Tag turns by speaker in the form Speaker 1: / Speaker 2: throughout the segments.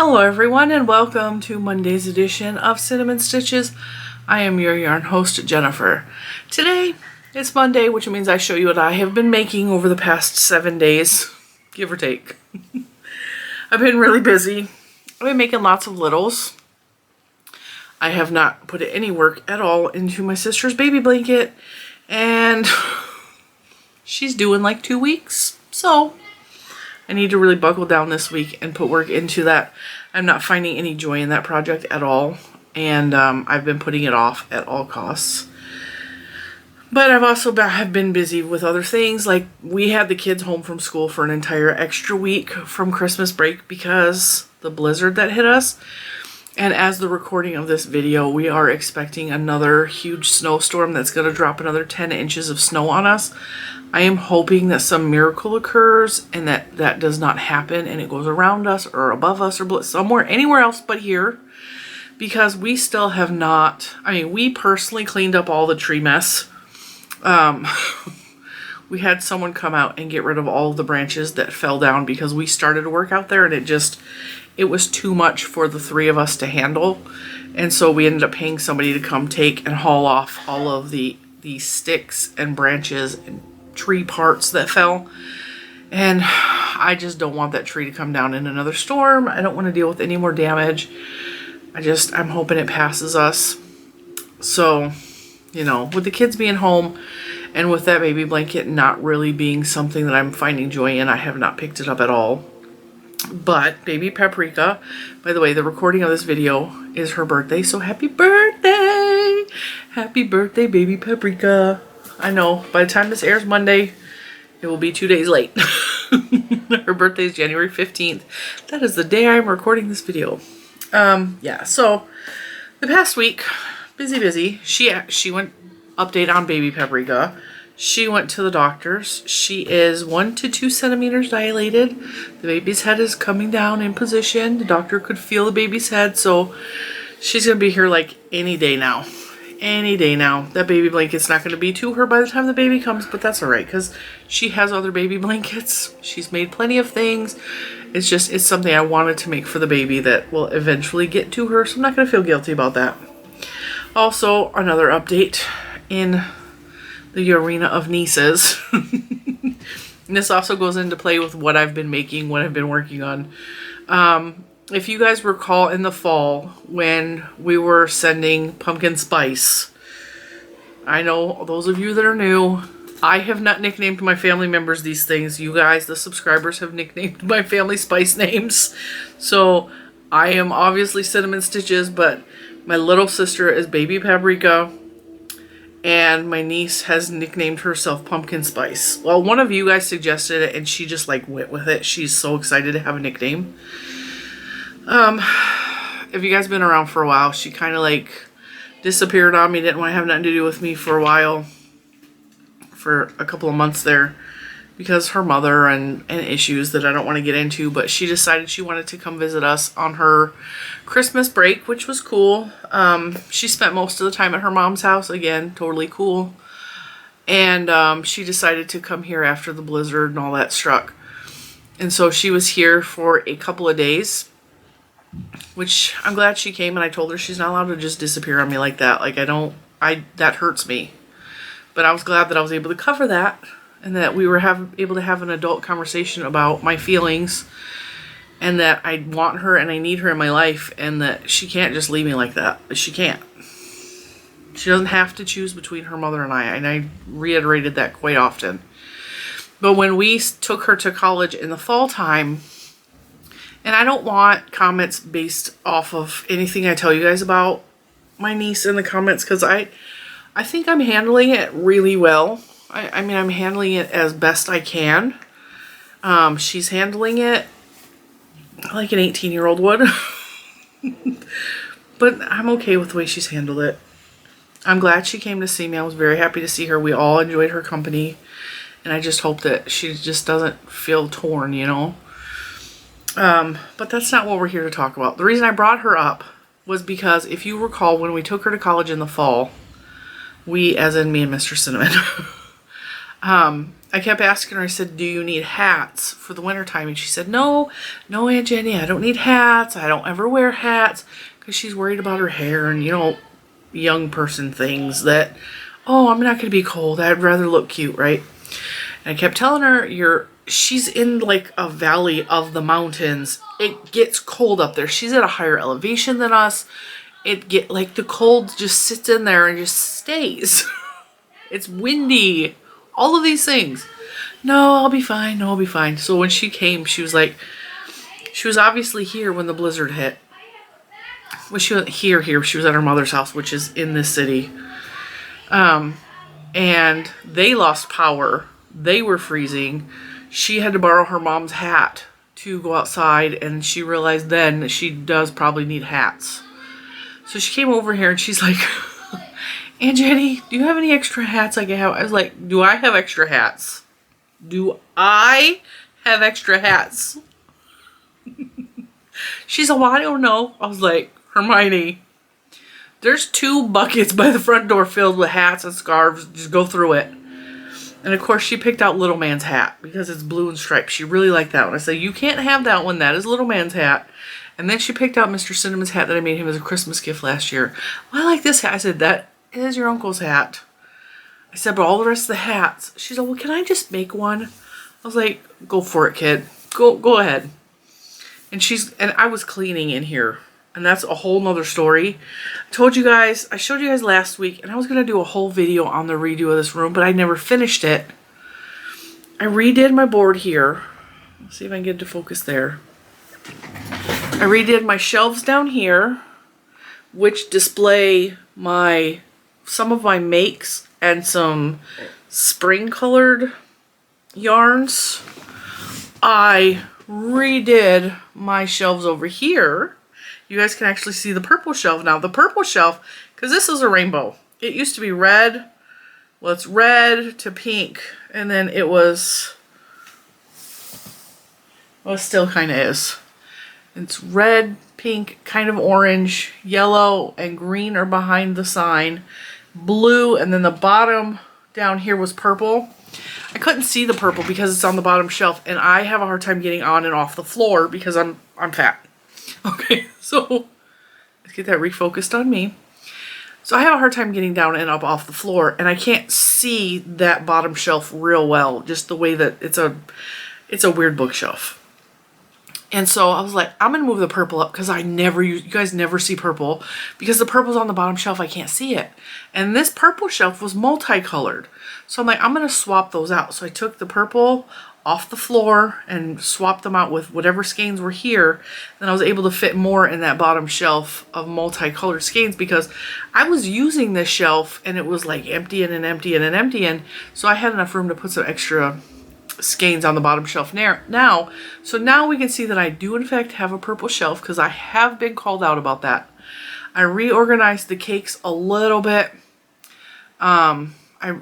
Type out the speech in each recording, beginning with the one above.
Speaker 1: Hello everyone and welcome to Monday's edition of Cinnamon Stitches. I am your yarn host, Jennifer. Today, it's Monday, which means I show you what I have been making over the past 7 days, give or take. I've been really busy. I've been making lots of littles. I have not put any work at all into my sister's baby blanket, and she's due in like 2 weeks, so I need to really buckle down this week and put work into that. I'm not finding any joy in that project at all, and I've been putting it off at all costs. But I've also have been busy with other things, like we had the kids home from school for an entire extra week from Christmas break because the blizzard that hit us. And as the recording of this video, we are expecting another huge snowstorm that's going to drop another 10 inches of snow on us. I am hoping that some miracle occurs and that does not happen and it goes around us or above us or somewhere, anywhere else but here. Because we still have not, we personally cleaned up all the tree mess. We had someone come out and get rid of all of the branches that fell down because we started to work out there and it was too much for the three of us to handle. And so we ended up paying somebody to come take and haul off all of the sticks and branches and tree parts that fell. And I just don't want that tree to come down in another storm. I don't want to deal with any more damage. I'm hoping it passes us. So, with the kids being home and with that baby blanket not really being something that I'm finding joy in, I have not picked it up at all. But baby Paprika, by the way, the recording of this video is her birthday, so happy birthday! Happy birthday, baby Paprika. I know, by the time this airs Monday, it will be 2 days late. Her birthday is January 15th. That is the day I'm recording this video. Yeah, so the past week, busy. She went update on baby Paprika. She went to the doctor's. She is 1 to 2 centimeters dilated. The baby's head is coming down in position. The doctor could feel the baby's head, so she's going to be here like any day now. Any day now. That baby blanket's not going to be to her by the time the baby comes, but that's alright because she has other baby blankets. She's made plenty of things. It's something I wanted to make for the baby that will eventually get to her, so I'm not going to feel guilty about that. Also, another update in the arena of nieces. And this also goes into play with what I've been making, what I've been working on. If you guys recall in the fall when we were sending pumpkin spice, I know those of you that are new, I have not nicknamed my family members these things. You guys, the subscribers, have nicknamed my family spice names. So I am obviously Cinnamon Stitches, but my little sister is baby Paprika. And my niece has nicknamed herself Pumpkin Spice. Well, one of you guys suggested it and she just like went with it. She's so excited to have a nickname. If you guys been around for a while, she kind of like disappeared on me. Didn't want to have nothing to do with me for a while. For a couple of months there. Because her mother and issues that I don't want to get into. But she decided she wanted to come visit us on her Christmas break, which was cool. She spent most of the time at her mom's house. Again, totally cool. And she decided to come here after the blizzard and all that struck. And so she was here for a couple of days. Which I'm glad she came, and I told her she's not allowed to just disappear on me like that. Like, that hurts me. But I was glad that I was able to cover that. And that we were able to have an adult conversation about my feelings. And that I want her and I need her in my life. And that she can't just leave me like that. She can't. She doesn't have to choose between her mother and I. And I reiterated that quite often. But when we took her to college in the fall time. And I don't want comments based off of anything I tell you guys about my niece in the comments. Because I think I'm handling it really well. I'm handling it as best I can. She's handling it like an 18-year-old would. But I'm okay with the way she's handled it. I'm glad she came to see me. I was very happy to see her. We all enjoyed her company. And I just hope that she just doesn't feel torn, But that's not what we're here to talk about. The reason I brought her up was because if you recall when we took her to college in the fall, we, as in me and Mr. Cinnamon, I kept asking her, I said, do you need hats for the wintertime? And she said, no, Aunt Jenny, I don't need hats. I don't ever wear hats, because she's worried about her hair and, you know, young person things that, oh, I'm not going to be cold. I'd rather look cute, right? And I kept telling her, she's in like a valley of the mountains. It gets cold up there. She's at a higher elevation than us. The cold just sits in there and just stays. It's windy. All of these things. No, I'll be fine. No, I'll be fine. So when she came, she was obviously here when the blizzard hit. Well, she wasn't here. She was at her mother's house, which is in this city. And they lost power. They were freezing. She had to borrow her mom's hat to go outside, and she realized then that she does probably need hats. So she came over here and she's like, Aunt Jenny, do you have any extra hats I can have? I was like, do I have extra hats? Do I have extra hats? She's like, well, I don't know. I was like, Hermione, there's 2 buckets by the front door filled with hats and scarves. Just go through it. And of course she picked out Little Man's hat because it's blue and striped. She really liked that one. I said, you can't have that one. That is Little Man's hat. And then she picked out Mr. Cinnamon's hat that I made him as a Christmas gift last year. Well, I like this hat. I said, that is your uncle's hat. I said, but all the rest of the hats. She said, well, can I just make one? I was like, go for it, kid. Go ahead. And I was cleaning in here. And that's a whole nother story. I showed you guys last week, and I was going to do a whole video on the redo of this room, but I never finished it. I redid my board here. Let's see if I can get it to focus there. I redid my shelves down here, which display some of my makes and some spring colored yarns. I redid my shelves over here. You guys can actually see the purple shelf now. The purple shelf, because this is a rainbow. It used to be red. Well, it's red to pink. And then it was, well, it still kind of is. It's red, pink, kind of orange, yellow, and green are behind the sign. Blue, and then the bottom down here was purple. I couldn't see the purple because it's on the bottom shelf, and I have a hard time getting on and off the floor because I'm fat. Okay, so let's get that refocused on me. So I have a hard time getting down and up off the floor, and I can't see that bottom shelf real well, just the way that it's a weird bookshelf. And so I was like, I'm going to move the purple up because you guys never see purple because the purple's on the bottom shelf. I can't see it. And this purple shelf was multicolored. So I'm like, I'm going to swap those out. So I took the purple off the floor and swapped them out with whatever skeins were here. Then I was able to fit more in that bottom shelf of multicolored skeins because I was using this shelf and it was like emptying and emptying and emptying. So I had enough room to put some extra skeins on the bottom shelf now. So now we can see that I do in fact have a purple shelf because I have been called out about that. I reorganized the cakes a little bit. I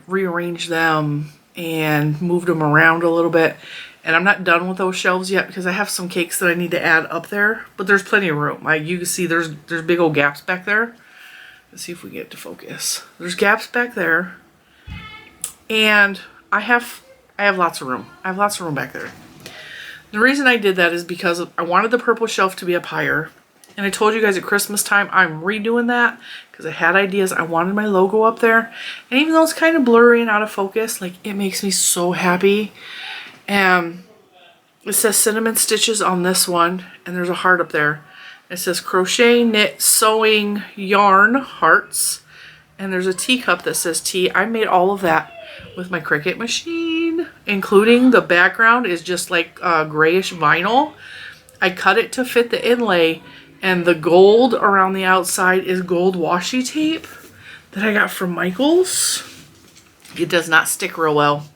Speaker 1: rearranged them and moved them around a little bit. And I'm not done with those shelves yet because I have some cakes that I need to add up there. But there's plenty of room. You can see there's big old gaps back there. Let's see if we get it to focus. There's gaps back there. And I have lots of room. I have lots of room back there. The reason I did that is because I wanted the purple shelf to be up higher. And I told you guys at Christmas time, I'm redoing that because I had ideas. I wanted my logo up there. And even though it's kind of blurry and out of focus, like it makes me so happy. And it says Cinnamon Stitches on this one. And there's a heart up there. It says crochet, knit, sewing, yarn, hearts. And there's a teacup that says tea. I made all of that with my Cricut machine, including the background is just like grayish vinyl. I cut it to fit the inlay, and the gold around the outside is gold washi tape that I got from Michael's. It does not stick real well.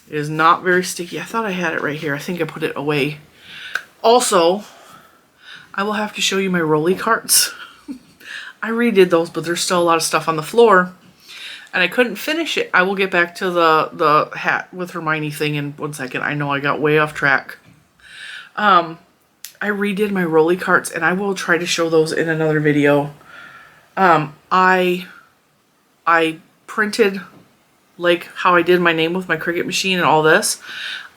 Speaker 1: It is not very sticky. I thought I had it right here. I think I put it away. Also, I will have to show you my rolly carts. I redid those, but there's still a lot of stuff on the floor. And I couldn't finish it. I will get back to the hat with Hermione thing in 1 second. I know I got way off track. I redid my rolly carts, and I will try to show those in another video. I printed like how I did my name with my Cricut machine and all this,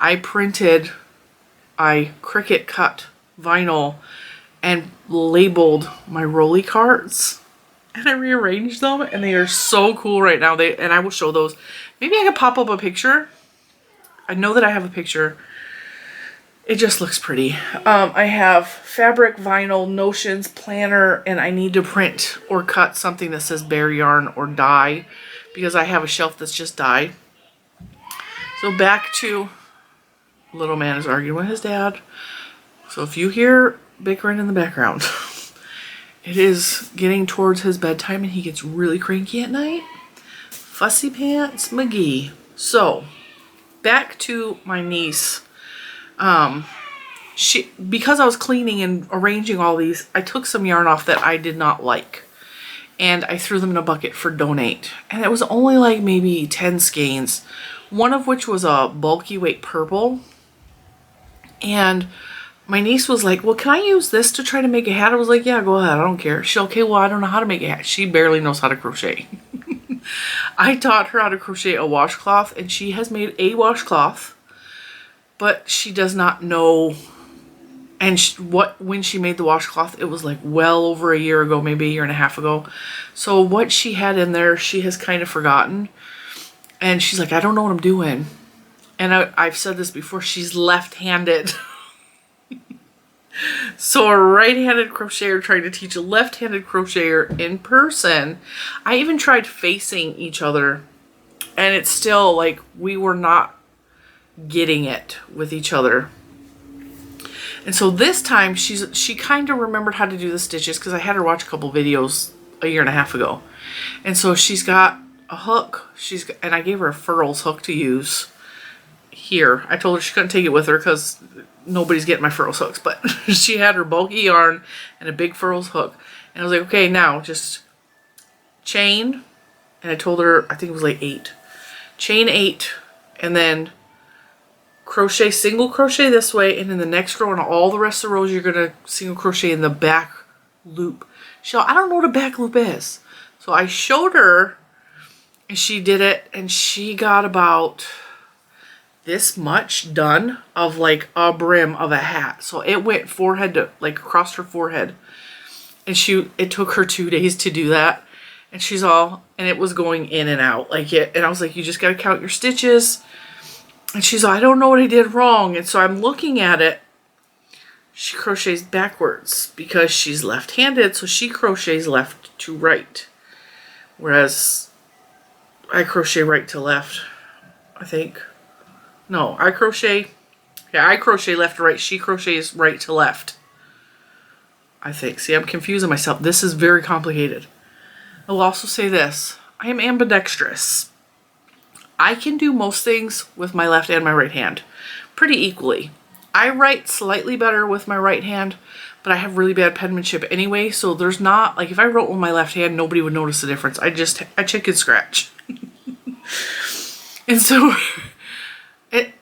Speaker 1: I Cricut cut vinyl and labeled my rolly carts. And I rearranged them, and they are so cool right now. And I will show those. Maybe I could pop up a picture. I know that I have a picture. It just looks pretty. I have fabric, vinyl, notions, planner, and I need to print or cut something that says bare yarn or dye because I have a shelf that's just dye. So back to little man is arguing with his dad. So if you hear bickering in the background, it is getting towards his bedtime and he gets really cranky at night. Fussy Pants McGee. So back to my niece. Because I was cleaning and arranging all these, I took some yarn off that I did not like. And I threw them in a bucket for donate. And it was only like maybe 10 skeins. One of which was a bulky weight purple. And my niece was like, well, can I use this to try to make a hat? I was like, yeah, go ahead. I don't care. She's okay, well, I don't know how to make a hat. She barely knows how to crochet. I taught her how to crochet a washcloth, and she has made a washcloth, but she does not know. And when she made the washcloth, it was like well over a year ago, maybe a year and a half ago. So what she had in there, she has kind of forgotten. And she's like, I don't know what I'm doing. And I've said this before, she's left-handed. So a right-handed crocheter trying to teach a left-handed crocheter in person. I even tried facing each other, and it's still like we were not getting it with each other. And so this time she kind of remembered how to do the stitches because I had her watch a couple videos a year and a half ago. And so she's got a hook. And I gave her a Furls hook to use here. I told her she couldn't take it with her because nobody's getting my Furls hooks, but she had her bulky yarn and a big Furls hook. And I was like, okay, now just chain. And I told her, I think it was like 8. Chain 8 and then crochet, single crochet this way, and in the next row and all the rest of the rows you're going to single crochet in the back loop. I don't know what a back loop is. So I showed her and she did it, and she got about this much done of like a brim of a hat. So it went forehead to like across her forehead, and it took her 2 days to do that. And and it was going in and out like it. And I was like, you just got to count your stitches. And she's like, I don't know what I did wrong. And so I'm looking at it. She crochets backwards because she's left-handed. So she crochets left to right. Whereas I crochet right to left, I think. No, I crochet left to right. She crochets right to left, I think. See, I'm confusing myself. This is very complicated. I will also say this. I am ambidextrous. I can do most things with my left and my right hand pretty equally. I write slightly better with my right hand, but I have really bad penmanship anyway, so there's not, like if I wrote with my left hand, nobody would notice the difference. I chicken scratch. And so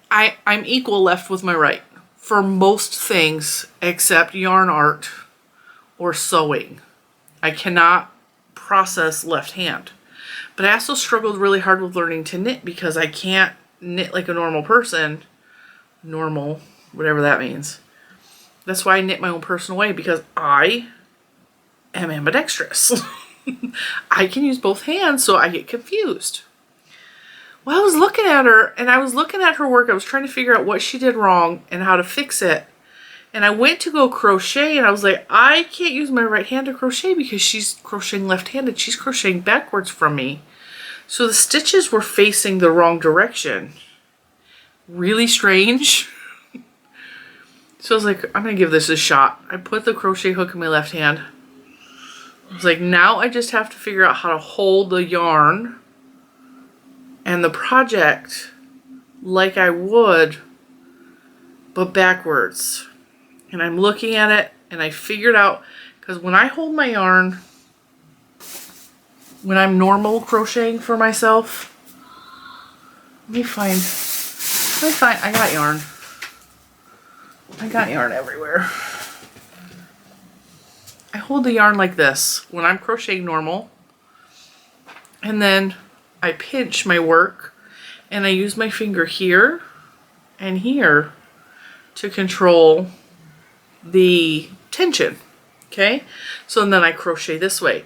Speaker 1: I'm equal left with my right for most things except yarn art or sewing. I cannot process left hand. But I also struggled really hard with learning to knit because I can't knit like a normal person. Normal, whatever that means. That's why I knit my own personal way, because I am ambidextrous. I can use both hands, so I get confused. Well, I was looking at her, and I was looking at her work. I was trying to figure out what she did wrong and how to fix it. And I went to go crochet, and I was like, I can't use my right hand to crochet because she's crocheting left-handed. She's crocheting backwards from me. So the stitches were facing the wrong direction. Really strange. So I was like, I'm going to give this a shot. I put the crochet hook in my left hand. I was like, now I just have to figure out how to hold the yarn and the project like I would, but backwards. And I'm looking at it, and I figured out, because when I hold my yarn, when I'm normal crocheting for myself, let me find, I got yarn. I got yarn everywhere. I hold the yarn like this when I'm crocheting normal, and then I pinch my work And I use my finger here and here to control the tension. Okay, so then I crochet this way.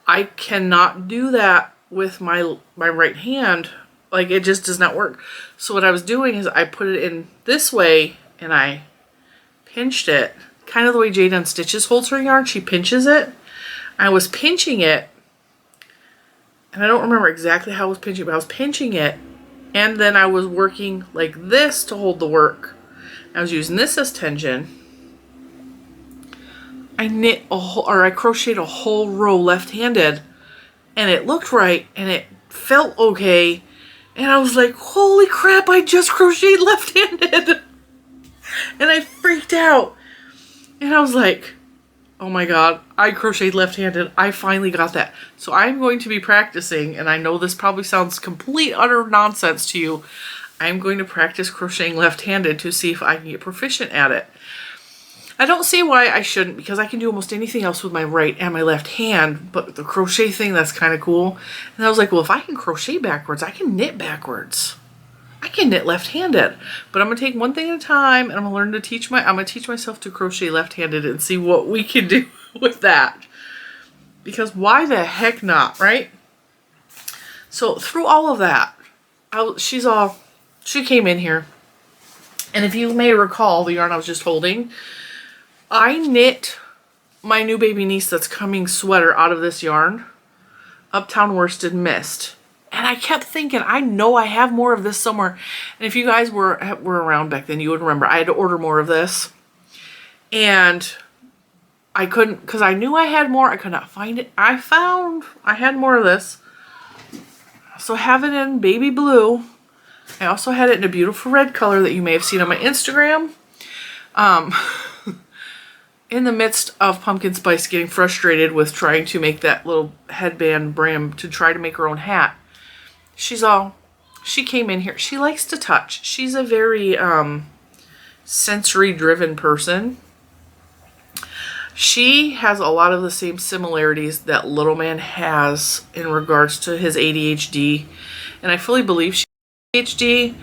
Speaker 1: I cannot do that with my right hand. Like, it just does not work. So what I was doing is I put it in this way and I pinched it, kind of the way Lilo N Stitches holds her yarn. She pinches it. I was pinching it, and I don't remember exactly how I was pinching, but I was pinching it, and then I was working like this to hold the work. I was using this as tension. I knit a whole, or I crocheted a whole row left-handed, and it looked right, and it felt okay, and I was like, holy crap, I just crocheted left-handed, and I freaked out, and I was like, oh my god, I crocheted left-handed. I finally got that. So I'm going to be practicing, and I know this probably sounds complete utter nonsense to you. I'm going to practice crocheting left-handed to see if I can get proficient at it. I don't see why I shouldn't, because I can do almost anything else with my right and my left hand, but the crochet thing, that's kind of cool. And I was like, well, if I can crochet backwards, I can knit backwards. I can knit left-handed, but I'm going to take one thing at a time, and I'm going to learn to teach I'm going to teach myself to crochet left-handed and see what we can do with that. Because why the heck not, right? So through all of that, she came in here, and if you may recall the yarn I was just holding, I knit my new baby niece that's coming sweater out of this yarn, Uptown Worsted Mist. And I kept thinking, I know I have more of this somewhere. And if you guys were around back then, you would remember I had to order more of this. And I couldn't, because I knew I had more. I could not find it. I found I had more of this. So I have it in baby blue. I also had it in a beautiful red color that you may have seen on my Instagram. In the midst of Pumpkin Spice getting frustrated with trying to make that little headband brim to try to make her own hat, she came in here. She likes to touch. She's a very sensory driven person. She has a lot of the same similarities that little man has in regards to his ADHD. And I fully believe she has ADHD.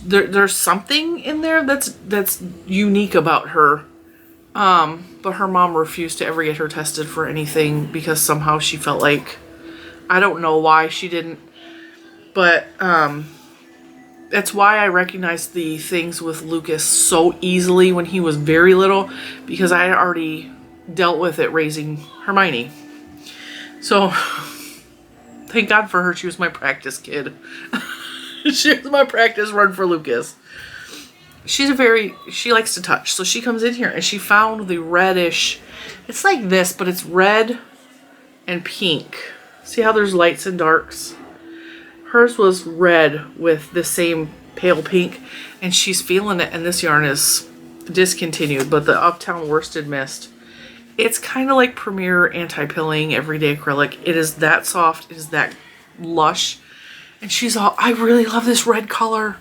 Speaker 1: There's something in there that's unique about her. But her mom refused to ever get her tested for anything because somehow she felt like, I don't know why she didn't, but that's why I recognized the things with Lucas so easily when he was very little, because I had already dealt with it raising Hermione. So thank God for her. She was my practice kid. She was my practice run for Lucas. She likes to touch. So she comes in here and she found the reddish, it's like this, but it's red and pink. See how there's lights and darks? Hers was red with the same pale pink, and she's feeling it, and this yarn is discontinued, but the Uptown Worsted Mist, it's kind of like Premier Anti-Pilling Everyday Acrylic. It is that soft, it is that lush, and she's all, I really love this red color.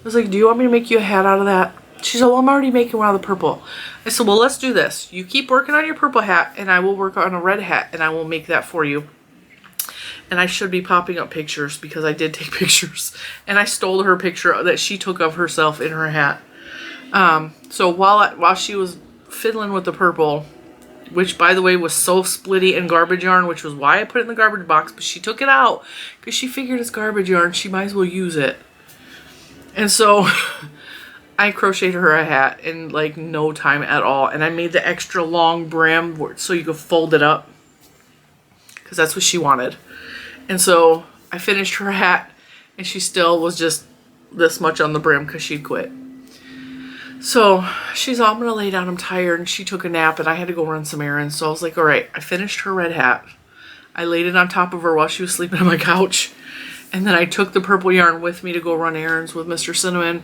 Speaker 1: I was like, do you want me to make you a hat out of that? She's all, well, I'm already making one out of the purple. I said, well, let's do this. You keep working on your purple hat, and I will work on a red hat, and I will make that for you. And I should be popping up pictures because I did take pictures. And I stole her picture that she took of herself in her hat. So while she was fiddling with the purple, which, by the way, was so splitty and garbage yarn, which was why I put it in the garbage box, but she took it out because she figured it's garbage yarn. She might as well use it. And so I crocheted her a hat in like no time at all. And I made the extra long brim so you could fold it up because that's what she wanted. And so I finished her hat, and she still was just this much on the brim because she'd quit. So she's all, I'm going to lay down, I'm tired, and she took a nap, and I had to go run some errands. So I was like, all right, I finished her red hat. I laid it on top of her while she was sleeping on my couch. And then I took the purple yarn with me to go run errands with Mr. Cinnamon.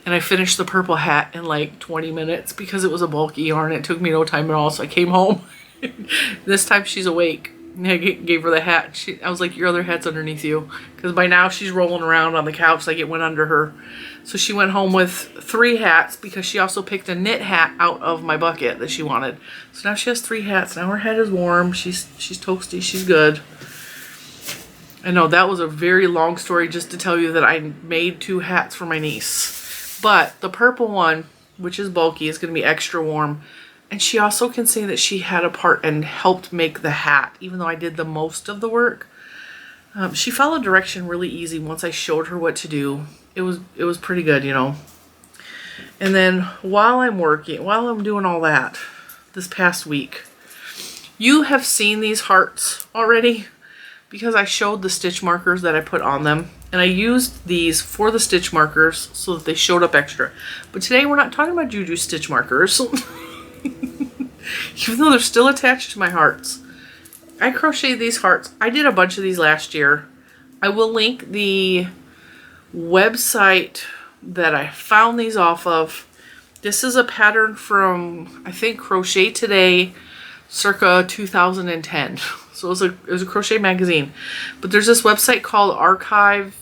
Speaker 1: And I finished the purple hat in like 20 minutes because it was a bulky yarn. It took me no time at all. So I came home. This time she's awake. And I gave her the hat. I was like, your other hat's underneath you. Because by now she's rolling around on the couch like it went under her. So she went home with 3 hats because she also picked a knit hat out of my bucket that she wanted. So now she has 3 hats. Now her head is warm. She's toasty. She's good. I know that was a very long story just to tell you that I made 2 hats for my niece. But the purple one, which is bulky, is going to be extra warm. And she also can say that she had a part and helped make the hat, even though I did the most of the work. She followed direction really easy once I showed her what to do. It was pretty good, you know. And then while I'm doing all that this past week, you have seen these hearts already because I showed the stitch markers that I put on them. And I used these for the stitch markers so that they showed up extra. But today we're not talking about Jujus Stitch markers. Even though they're still attached to my hearts. I crocheted these hearts. I did a bunch of these last year. I will link the website that I found these off of. This is a pattern from, I think, Crochet Today, circa 2010. So it was a crochet magazine. But there's this website called Archive.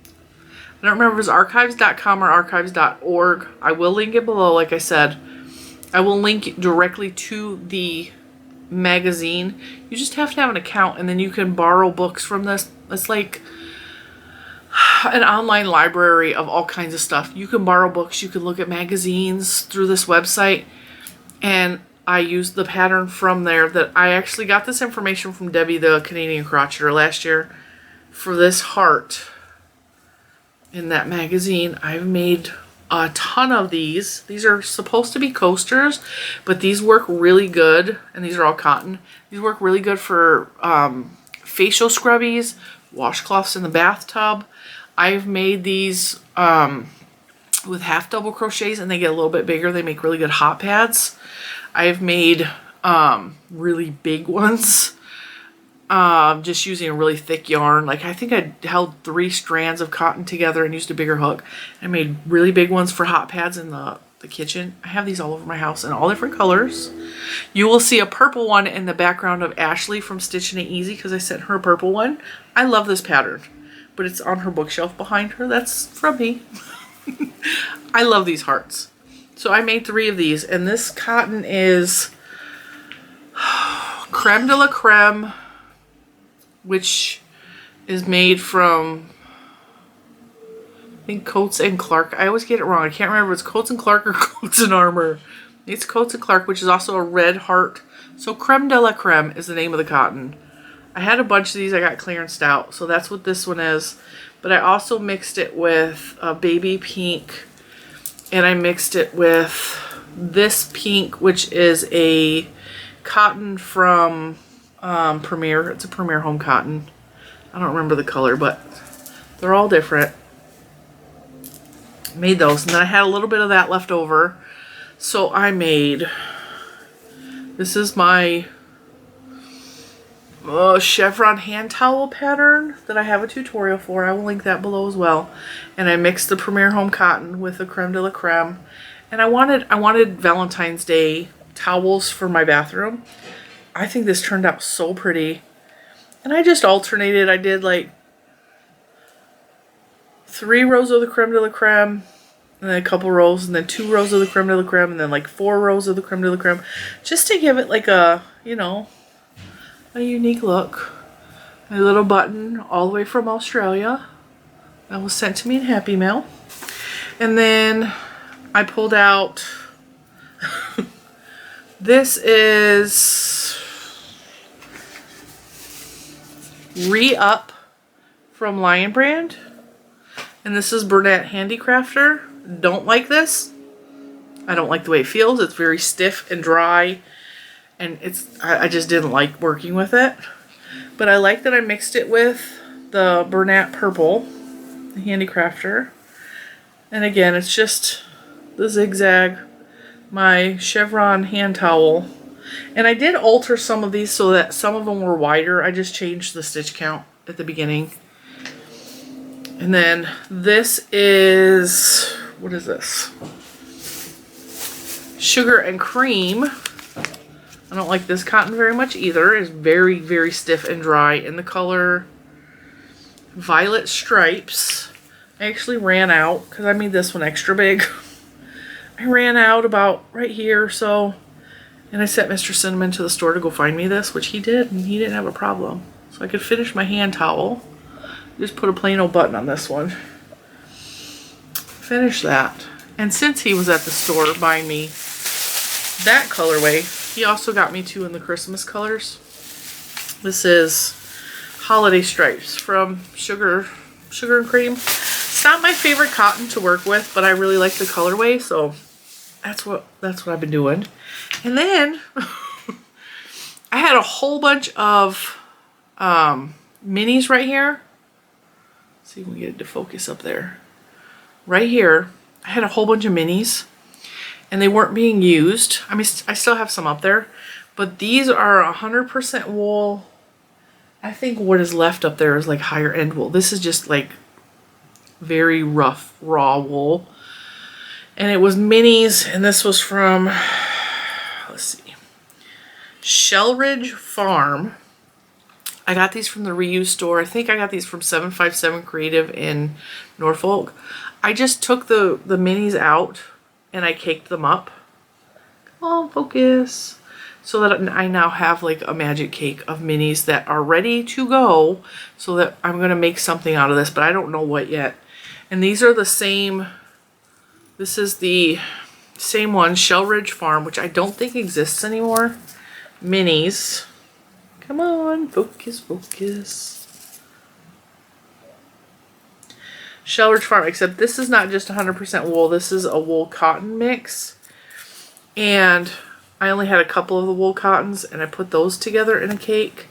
Speaker 1: I don't remember if it was archives.com or archives.org. I will link it below, like I said. I will link directly to the magazine. You just have to have an account, and then you can borrow books from this. It's like an online library of all kinds of stuff. You can borrow books. You can look at magazines through this website. And I used the pattern from there. That I actually got this information from Debi, the Canadian crocheter, last year for this heart in that magazine. I've made a ton of these. These are supposed to be coasters, but these work really good, and these are all cotton. These work really good for facial scrubbies, washcloths in the bathtub. I've made these with half double crochets, and they get a little bit bigger. They make really good hot pads. I've made really big ones just using a really thick yarn. Like I think I held 3 strands of cotton together and used a bigger hook. I made really big ones for hot pads in the kitchen. I have these all over my house in all different colors. You will see a purple one in the background of Ashley from Stitching It Easy because I sent her a purple one. I love this pattern, but it's on her bookshelf behind her. That's from me. I love these hearts. So I made 3 of these, and this cotton is creme de la creme, which is made from, I think, Coats and Clark. I always get it wrong. I can't remember if it's Coats and Clark or Coats and Armor. It's Coats and Clark, which is also a red heart. So creme de la creme is the name of the cotton. I had a bunch of these I got clearanced out, so that's what this one is. But I also mixed it with a baby pink, and I mixed it with this pink, which is a cotton from Premier. It's a Premier Home cotton. I don't remember the color, but they're all different. Made those, and then I had a little bit of that left over, so I made, this is my Chevron hand towel pattern that I have a tutorial for. I will link that below as well. And I mixed the Premier Home cotton with the creme de la creme, and I wanted Valentine's Day towels for my bathroom. I think this turned out so pretty, and I just alternated. I did like 3 rows of the creme de la creme, and then a couple rows, and then 2 rows of the creme de la creme, and then like 4 rows of the creme de la creme, just to give it like a, you know, a unique look. A little button all the way from Australia that was sent to me in Happy Mail. And then I pulled out this is Re-Up from Lion Brand, and this is Bernat Handicrafter. Don't like this. I don't like the way it feels. It's very stiff and dry, and I just didn't like working with it. But I like that I mixed it with the Bernat Purple, the Handicrafter. And again, it's just the zigzag, my Chevron hand towel. And I did alter some of these so that some of them were wider. I just changed the stitch count at the beginning. And then this is, what is this? Sugar and Cream. I don't like this cotton very much either. It's very, very stiff and dry. In the color Violet Stripes. I actually ran out because I made this one extra big. I ran out about right here or so. And I sent Mr. Cinnamon to the store to go find me this, which he did, and he didn't have a problem. so I could finish my hand towel. Just put a plain old button on this one. Finish that. And since he was at the store buying me that colorway, he also got me two in the Christmas colors. This is Holiday Stripes from Sugar and Cream. It's not my favorite cotton to work with, but I really like the colorway, so that's what I've been doing. And then I had a whole bunch of minis right here. Let's see if we can get it to focus up there. Right here, I had a whole bunch of minis, and they weren't being used. I mean, I still have some up there, but these are 100% wool. I think what is left up there is like higher end wool. This is just like very rough, raw wool. And it was minis, and this was from, let's see, Shellridge Farm. I got these from the reuse store. I think I got these from 757 Creative in Norfolk. I just took the minis out and I caked them up. Come on, focus. So that I now have like a magic cake of minis that are ready to go, so that I'm going to make something out of this, but I don't know what yet. And these are the same, this is the same one, Shellridge Farm, which I don't think exists anymore. Minis. Come on, focus, focus. Shellridge Farm, except this is not just 100% wool. This is a wool cotton mix. And I only had a couple of the wool cottons, and I put those together in a cake.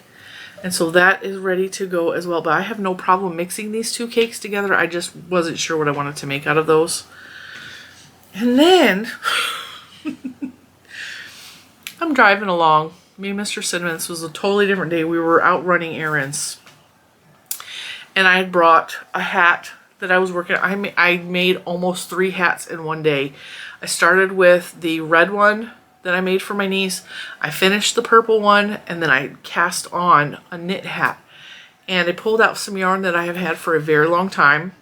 Speaker 1: And so that is ready to go as well. But I have no problem mixing these two cakes together. I just wasn't sure what I wanted to make out of those. And then I'm driving along. Me and Mr. Cinnamon, this was a totally different day. We were out running errands. And I had brought a hat that I was working on. I made almost 3 hats in one day. I started with the red one that I made for my niece. I finished the purple one, and then I cast on a knit hat. And I pulled out some yarn that I have had for a very long time.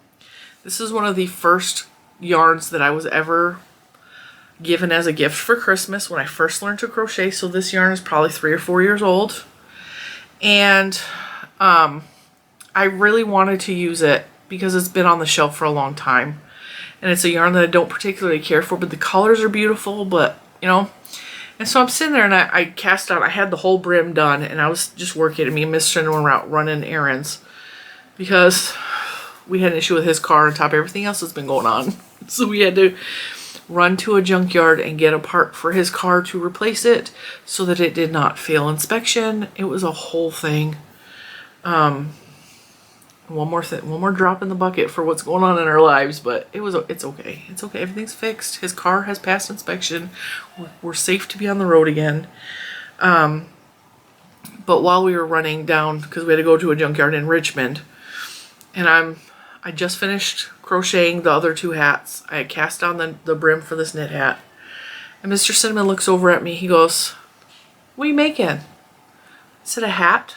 Speaker 1: This is one of the first yarns that I was ever given as a gift for Christmas when I first learned to crochet. So this yarn is probably 3 or 4 years old. And I really wanted to use it because it's been on the shelf for a long time. And it's a yarn that I don't particularly care for, but the colors are beautiful, but you know. And so I'm sitting there and I cast out, I had the whole brim done, and I was just working at me and Miss Cinnamon were out running errands because we had an issue with his car on top of everything else that's been going on. So we had to run to a junkyard and get a part for his car to replace it so that it did not fail inspection. It was a whole thing. One more drop in the bucket for what's going on in our lives, but it's okay. It's okay. Everything's fixed. His car has passed inspection. We're safe to be on the road again. But while we were running down, because we had to go to a junkyard in Richmond, and I just finished crocheting the other 2 hats. I had cast on the brim for this knit hat. And Mr. Cinnamon looks over at me. He goes, "What are you making?" I said, "A hat."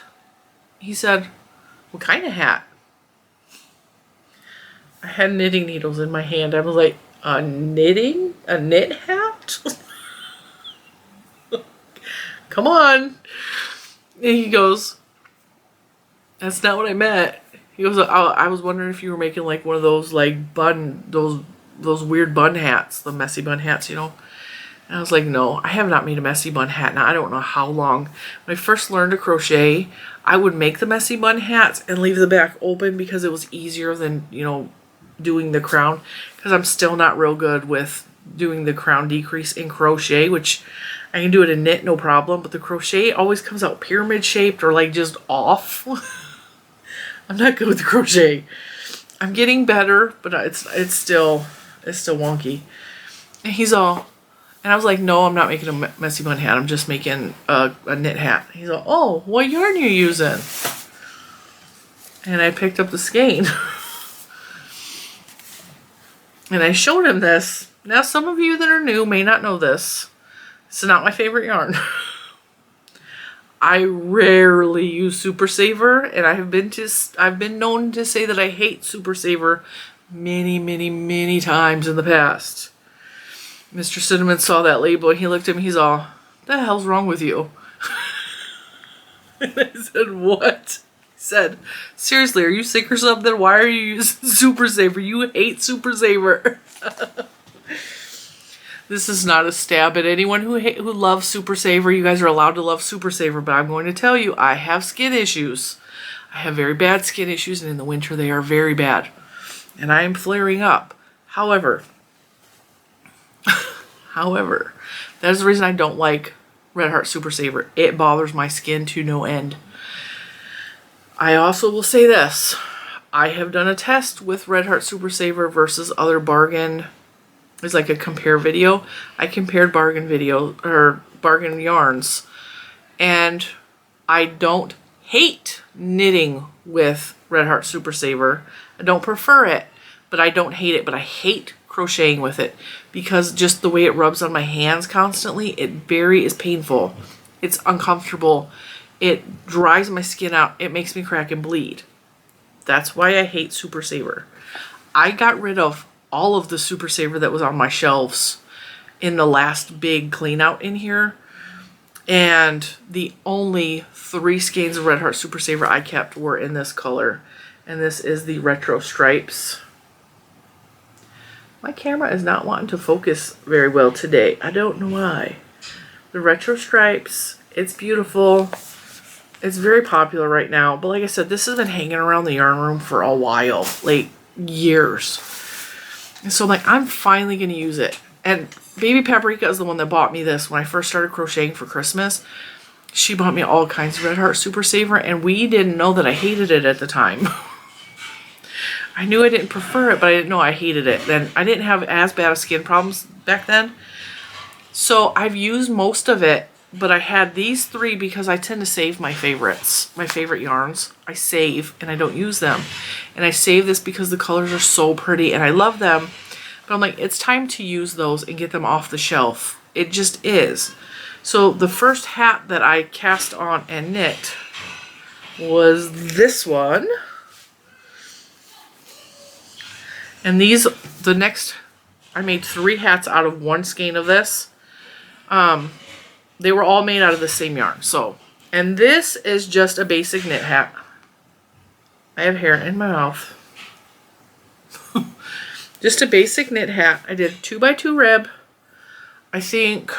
Speaker 1: He said, "What kind of hat?" I had knitting needles in my hand. I was like, a knit hat? Come on. And he goes, "That's not what I meant." He goes, I was wondering if you were making like one of those like those weird bun hats, the messy bun hats, you know. And I was like, "No, I have not made a messy bun hat. Now I don't know how long." When I first learned to crochet, I would make the messy bun hats and leave the back open because it was easier than, you know, doing the crown, because I'm still not real good with doing the crown decrease in crochet, which I can do it in knit no problem, but the crochet always comes out pyramid shaped or like just off. I'm not good with the crochet. I'm getting better, but it's still wonky. And he's all, and I was like, "No, I'm not making a messy bun hat. I'm just making a knit hat." He's all, "Oh, what yarn are you using?" And I picked up the skein. And I showed him this. Now, some of you that are new may not know this. It's not my favorite yarn. I rarely use Super Saver, and I've been known to say that I hate Super Saver many, many, many times in the past. Mr. Cinnamon saw that label and he looked at me. He's all, "What the hell's wrong with you?" And I said, "What?" said, seriously, are you sick or something? Why are you using Super Saver? You hate Super Saver. This is not a stab at anyone who loves Super Saver. You guys are allowed to love Super Saver, but I'm going to tell you, I have skin issues. I have very bad skin issues, and in the winter they are very bad. And I am flaring up. However, that is the reason I don't like Red Heart Super Saver. It bothers my skin to no end. I also will say this. I have done a test with Red Heart Super Saver versus other bargain. It's like a compare video. I compared bargain yarns, and I don't hate knitting with Red Heart Super Saver. I don't prefer it, but I don't hate it. But I hate crocheting with it because just the way it rubs on my hands constantly, it is painful. It's uncomfortable. It dries my skin out. It makes me crack and bleed. That's why I hate Super Saver. I got rid of all of the Super Saver that was on my shelves in the last big clean out in here. And the only 3 skeins of Red Heart Super Saver I kept were in this color. And this is the Retro Stripes. My camera is not wanting to focus very well today. I don't know why. The Retro Stripes, it's beautiful. It's very popular right now. But like I said, this has been hanging around the yarn room for a while. Like years. And so I'm like, I'm finally going to use it. And Baby Paprika is the one that bought me this when I first started crocheting for Christmas. She bought me all kinds of Red Heart Super Saver, and we didn't know that I hated it at the time. I knew I didn't prefer it, but I didn't know I hated it. Then I didn't have as bad of skin problems back then. So I've used most of it, but I had these 3 because I tend to save my favorites, my favorite yarns. I save and I don't use them. And I save this because the colors are so pretty and I love them. But I'm like, it's time to use those and get them off the shelf. It just is. So the first hat that I cast on and knit was this one. And these, I made 3 hats out of 1 skein of this. They were all made out of the same yarn. So, and this is just a basic knit hat. I have hair in my mouth. Just a basic knit hat. I did 2x2 rib. I think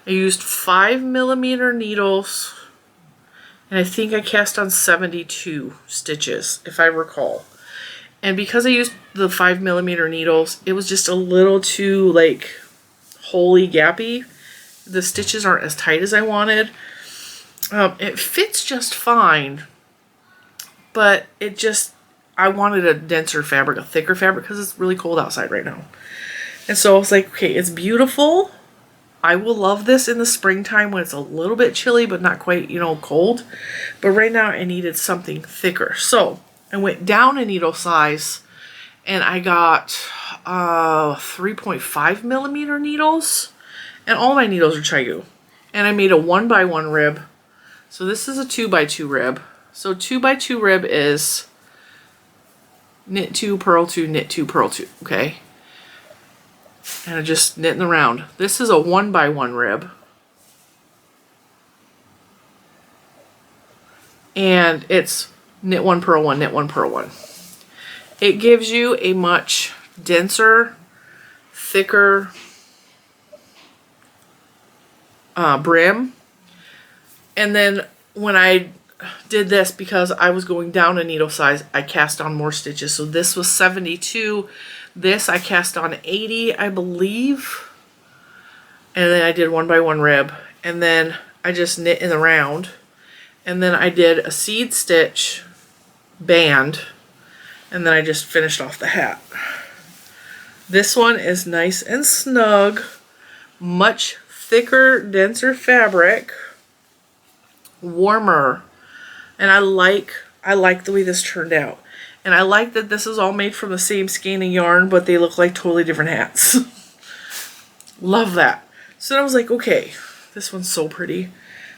Speaker 1: I used 5mm needles. And I think I cast on 72 stitches, if I recall. And because I used the 5mm needles, it was just a little too, like, holy gappy. The stitches aren't as tight as I wanted. It fits just fine, but it just, I wanted a denser fabric, a thicker fabric, because it's really cold outside right now. And so I was like, okay, it's beautiful. I will love this in the springtime when it's a little bit chilly, but not quite, you know, cold. But right now I needed something thicker. So I went down a needle size and I got 3.5mm needles. And all my needles are Chayu. And I made a 1x1 rib. So this is a 2x2 rib. So 2x2 rib is knit 2, purl 2, knit 2, purl 2. Okay. And I just knitting around. This is a 1x1 rib. And it's knit 1, purl 1, knit 1, purl 1. It gives you a much denser, thicker brim. And then when I did this, because I was going down a needle size, I cast on more stitches. So this was 72. This I cast on 80, I believe. And then I did 1x1 rib. And then I just knit in the round. And then I did a seed stitch band. And then I just finished off the hat. This one is nice and snug. Much thicker, denser fabric. Warmer. And I like the way this turned out. And I like that this is all made from the same skein of yarn, but they look like totally different hats. Love that. So then I was like, okay, this one's so pretty.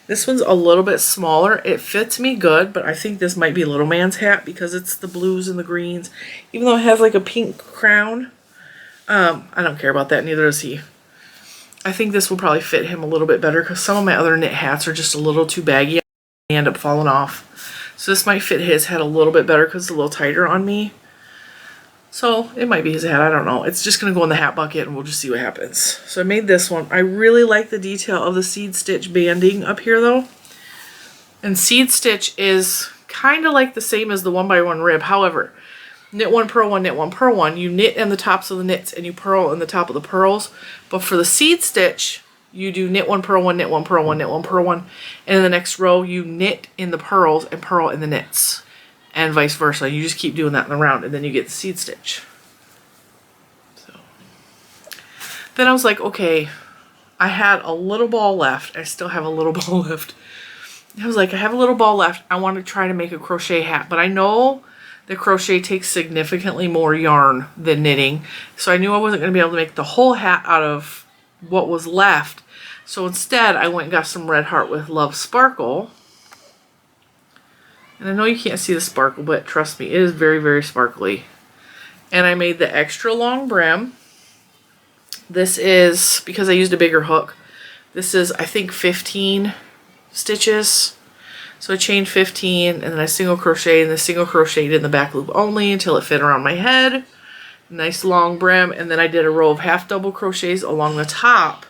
Speaker 1: This one's a little bit smaller. It fits me good, but I think this might be a little man's hat because it's the blues and the greens. Even though it has like a pink crown. I don't care about that, neither does he. I think this will probably fit him a little bit better because some of my other knit hats are just a little too baggy. end up falling off. So this might fit his head a little bit better because it's a little tighter on me. So it might be his head, I don't know. It's just going to go in the hat bucket and we'll just see what happens. So I made this one. I really like the detail of the seed stitch banding up here though. And seed stitch is kind of like the same as the 1x1 rib. However, knit one, purl one, knit one, purl one. You knit in the tops of the knits and you purl in the top of the purls. But for the seed stitch, you do knit one, purl one, knit one, purl one, knit one, purl one. And in the next row, you knit in the purls and purl in the knits. And vice versa. You just keep doing that in the round and then you get the seed stitch. So then I was like, okay, I had a little ball left. I still have a little ball left. I was like, I have a little ball left. I want to try to make a crochet hat. But I know that crochet takes significantly more yarn than knitting. So I knew I wasn't going to be able to make the whole hat out of what was left. So instead, I went and got some Red Heart with Love Sparkle. And I know you can't see the sparkle, but trust me, it is very, very sparkly. And I made the extra long brim. This is, because I used a bigger hook, this is, I think, 15 stitches. So I chained 15, and then I single crocheted, and the single crocheted in the back loop only until it fit around my head. Nice long brim, and then I did a row of half double crochets along the top.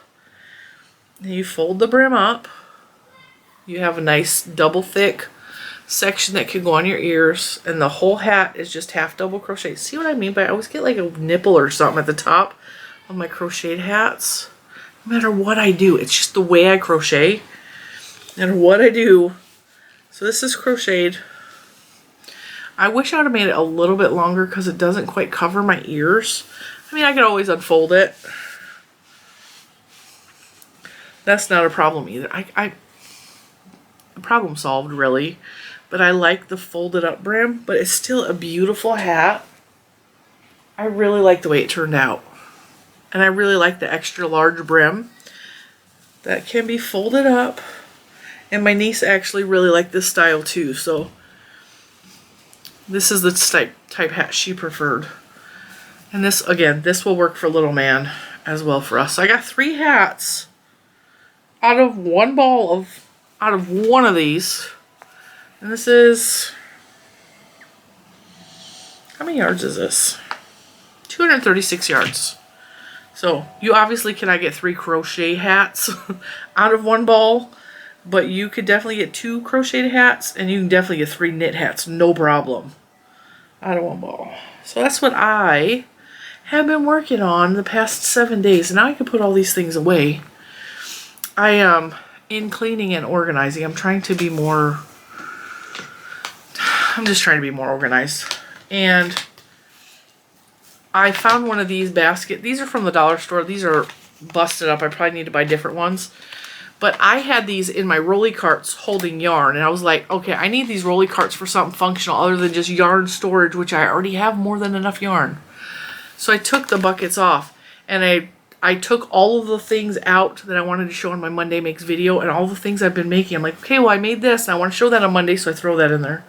Speaker 1: And you fold the brim up. You have a nice double thick section that can go on your ears, and the whole hat is just half double crochet. See what I mean by I always get like a nipple or something at the top of my crocheted hats. No matter what I do, it's just the way I crochet. No matter what I do. So this is crocheted. I wish I would have made it a little bit longer because it doesn't quite cover my ears. I mean, I could always unfold it. That's not a problem either. Problem solved, really. But I like the folded up brim, but it's still a beautiful hat. I really like the way it turned out. And I really like the extra large brim that can be folded up. And my niece actually really liked this style too, so this is the type hat she preferred. And this, again, this will work for little man as well for us. So I got 3 hats out of one of these. And this is, how many yards is this? 236 yards. So you obviously cannot get 3 crochet hats out of one ball, but you could definitely get 2 crocheted hats, and you can definitely get 3 knit hats, no problem, out of one ball. So that's what I have been working on the past 7 days. And now I can put all these things away. I am in cleaning and organizing. I'm just trying to be more organized. And I found one of these baskets. These are from the dollar store. These are busted up. I probably need to buy different ones. But I had these in my rolly carts holding yarn. And I was like, okay, I need these rolly carts for something functional other than just yarn storage, which I already have more than enough yarn. So I took the buckets off. And I took all of the things out that I wanted to show on my Monday Makes video. And all the things I've been making. I'm like, okay, well, I made this. And I want to show that on Monday, so I throw that in there.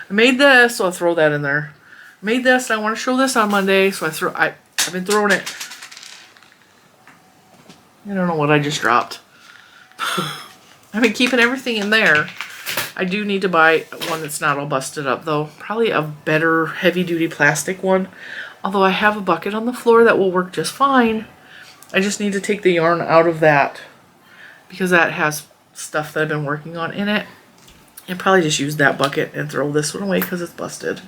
Speaker 1: I made this, so I throw that in there. I made this, and I want to show this on Monday, so I've been throwing it. I don't know what I just dropped. I've been keeping everything in there. I do need to buy one that's not all busted up, though. Probably a better heavy-duty plastic one. Although I have a bucket on the floor that will work just fine. I just need to take the yarn out of that, because that has stuff that I've been working on in it. And probably just use that bucket and throw this one away because it's busted.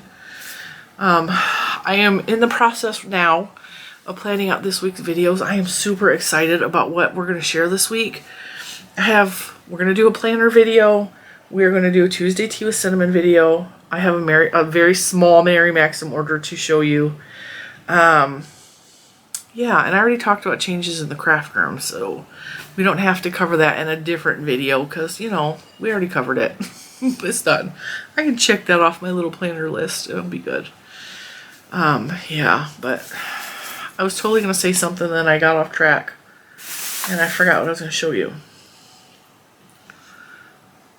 Speaker 1: I am in the process now of planning out this week's videos. I am super excited about what we're going to share this week. We're going to do a planner video. We're going to do a Tuesday Tea with Cinnamon video. I have a very small Mary Maxim order to show you. Yeah, and I already talked about changes in the craft room, so we don't have to cover that in a different video because, you know, we already covered it. It's done. I can check that off my little planner list. It'll be good. Yeah, but I was totally going to say something, then I got off track. And I forgot what I was going to show you.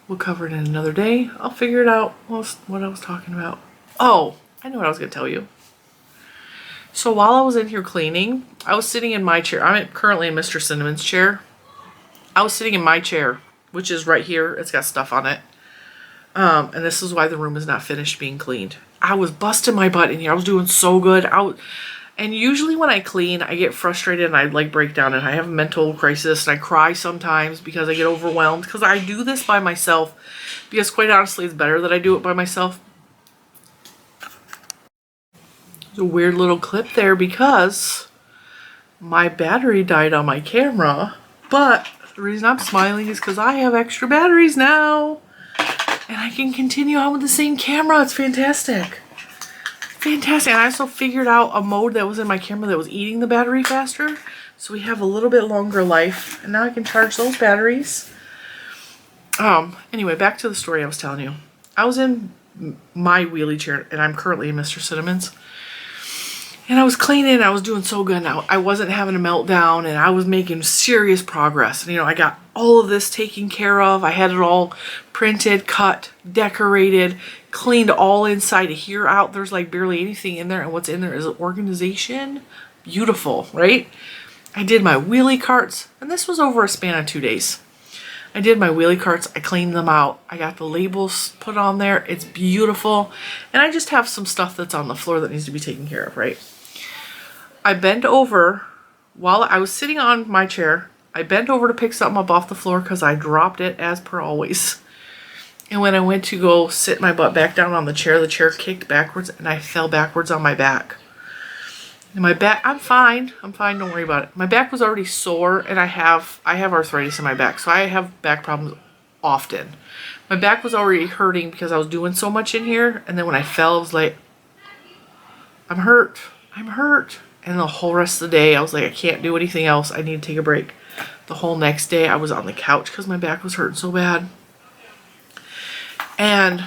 Speaker 1: We'll cover it in another day. I'll figure it out what I was talking about. Oh, I know what I was going to tell you. So while I was in here cleaning, I was sitting in my chair. I'm currently in Mr. Cinnamon's chair. I was sitting in my chair, which is right here. It's got stuff on it. And this is why the room is not finished being cleaned. I was busting my butt in here. I was doing so good. And usually when I clean, I get frustrated and I like break down and I have a mental crisis and I cry sometimes because I get overwhelmed because I do this by myself, because quite honestly, it's better that I do it by myself. There's a weird little clip there because my battery died on my camera, but the reason I'm smiling is because I have extra batteries now and I can continue on with the same camera. It's fantastic. Fantastic. And I also figured out a mode that was in my camera that was eating the battery faster. So we have a little bit longer life. And now I can charge those batteries. Anyway, back to the story I was telling you. I was in my wheelie chair and I'm currently in Mr. Cinnamon's. And I was cleaning and I was doing so good now. I wasn't having a meltdown and I was making serious progress. And, you know, I got all of this taken care of. I had it all printed, cut, decorated, cleaned all inside to here out. There's like barely anything in there. And what's in there is organization. Beautiful, right? I did my wheelie carts. And this was over a span of 2 days. I did my wheelie carts. I cleaned them out. I got the labels put on there. It's beautiful. And I just have some stuff that's on the floor that needs to be taken care of, right? I bent over while I was sitting on my chair. I bent over to pick something up off the floor because I dropped it as per always. And when I went to go sit my butt back down on the chair kicked backwards and I fell backwards on my back. And my back, I'm fine, don't worry about it. My back was already sore and I have arthritis in my back, so I have back problems often. My back was already hurting because I was doing so much in here, and then when I fell, I was like, I'm hurt. And the whole rest of the day, I was like, I can't do anything else. I need to take a break. The whole next day, I was on the couch because my back was hurting so bad. And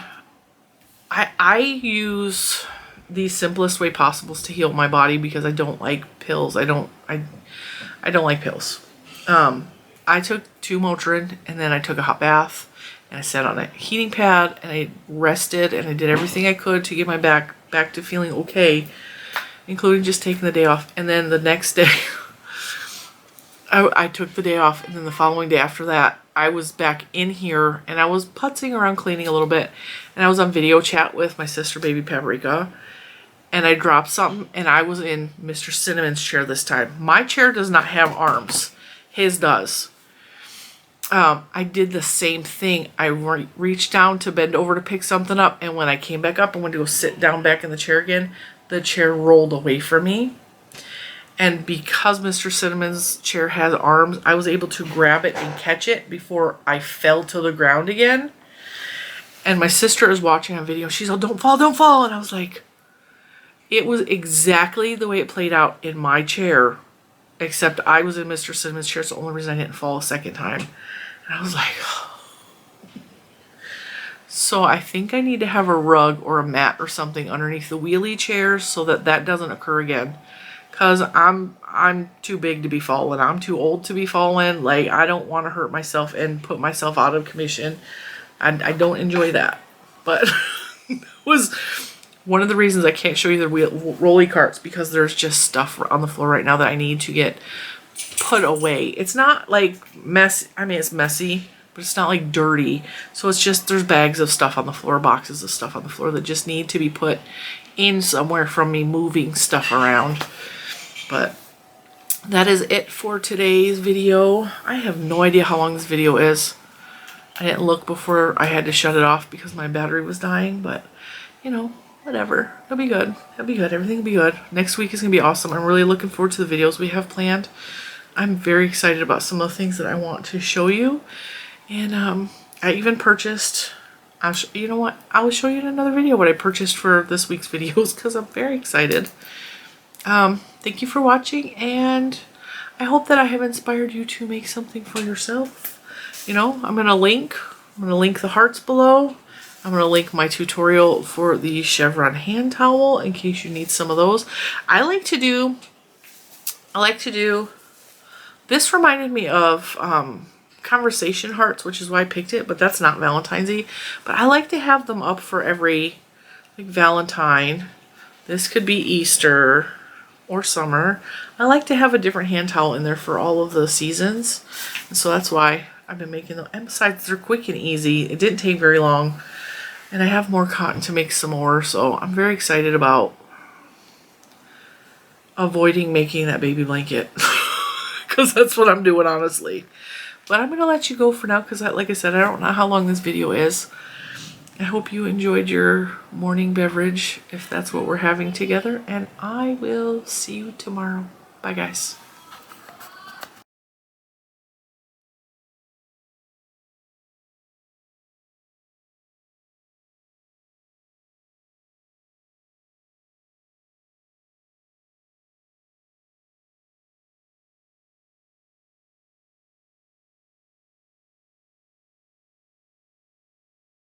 Speaker 1: I use the simplest way possible to heal my body because I don't like pills. I don't like pills. I took 2 Motrin and then I took a hot bath and I sat on a heating pad and I rested and I did everything I could to get my back to feeling okay, including just taking the day off. And then the next day, I took the day off, and then the following day after that, I was back in here, and I was putzing around cleaning a little bit, and I was on video chat with my sister, Baby Paprika, and I dropped something, and I was in Mr. Cinnamon's chair this time. My chair does not have arms. His does. I did the same thing. I reached down to bend over to pick something up, and when I came back up and went to go sit down back in the chair again, the chair rolled away from me. And because Mr. Cinnamon's chair has arms, I was able to grab it and catch it before I fell to the ground again. And my sister is watching on video. She's like, don't fall. And I was like, it was exactly the way it played out in my chair, except I was in Mr. Cinnamon's chair. It's the only reason I didn't fall a second time. And I was like, oh. So I think I need to have a rug or a mat or something underneath the wheelie chairs so that doesn't occur again. Because I'm too big to be falling. I'm too old to be falling. Like, I don't want to hurt myself and put myself out of commission. I don't enjoy that. But it was one of the reasons I can't show you the rolly carts, because there's just stuff on the floor right now that I need to get put away. It's not like messy. I mean, it's messy, but it's not like dirty. So it's just, there's bags of stuff on the floor, boxes of stuff on the floor that just need to be put in somewhere from me moving stuff around. But that is it for today's video. I have no idea how long this video is. I didn't look before I had to shut it off because my battery was dying, but you know, whatever. It'll be good. It'll be good. Everything will be good. Next week is going to be awesome. I'm really looking forward to the videos we have planned. I'm very excited about some of the things that I want to show you. And I even purchased, you know what? I will show you in another video what I purchased for this week's videos because I'm very excited. Thank you for watching, and I hope that I have inspired you to make something for yourself. You know, I'm going to link the hearts below. I'm going to link my tutorial for the Chevron hand towel in case you need some of those. I like to do, this reminded me of conversation hearts, which is why I picked it, but that's not Valentine's-y. But I like to have them up for every, like, Valentine. This could be Easter or summer. I like to have a different hand towel in there for all of the seasons. And so that's why I've been making them. And besides, they're quick and easy. It didn't take very long. And I have more cotton to make some more, so I'm very excited about avoiding making that baby blanket. Because that's what I'm doing, honestly. But I'm going to let you go for now because, like I said, I don't know how long this video is. I hope you enjoyed your morning beverage, if that's what we're having together. And I will see you tomorrow. Bye, guys.